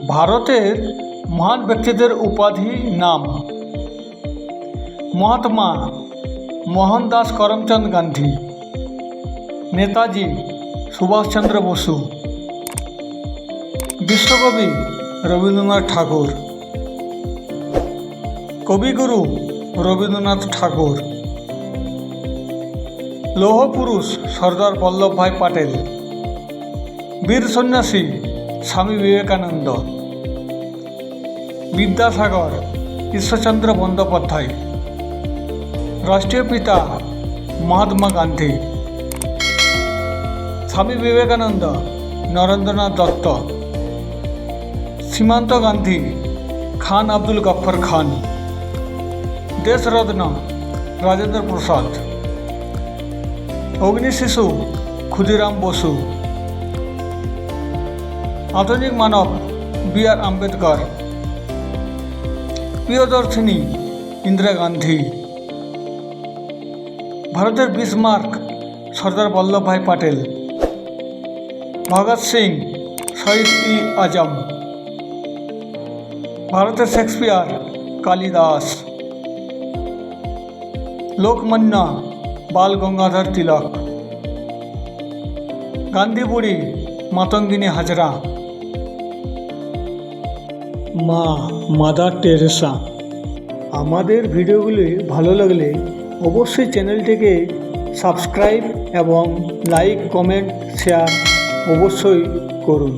ভারতের মহান ব্যক্তিদের উপাধি নাম: মহাত্মা মোহনদাস করমচাঁদ গান্ধী, নেতাজি সুভাষচন্দ্র বসু, বিশ্বকবি রবীন্দ্রনাথ ঠাকুর, কবিগুরু রবীন্দ্রনাথ ঠাকুর, লৌহ পুরুষ সর্দার বল্লভভাই পাটেল, বীর সন্ন্যাসী স্বামী বিবেকানন্দ, বিদ্যাসাগর ঈশ্বরচন্দ্র বন্দ্যোপাধ্যায়, রাষ্ট্রীয় পিতা মহাত্মা গান্ধী, স্বামী বিবেকানন্দ নরেন্দ্রনাথ দত্ত, সীমান্ত গান্ধী খান আব্দুল গফ্ফর খান, দেশরত্ন রাজেন্দ্র প্রসাদ, অগ্নিশিশু ক্ষুদিরাম বসু, আধুনিক মানব বি.আর. আম্বেদকর, প্রিয়দর্শিনী ইন্দিরা গান্ধী, ভারতের বিসমার্ক সর্দার বল্লভভাই পাটেল, ভগৎ সিং শহীদ-ই-আজম, ভারতের শেক্সপিয়ার কালিদাস, লোকমান্য বাল গঙ্গাধর তিলক, গান্ধী বুড়ি মাতঙ্গিনী হাজরা, মা মাদার টেরেসা। আমাদের ভিডিওগুলি ভালো লাগলে অবশ্যই চ্যানেলটিকে সাবস্ক্রাইব এবং লাইক, কমেন্ট, শেয়ার অবশ্যই করুন।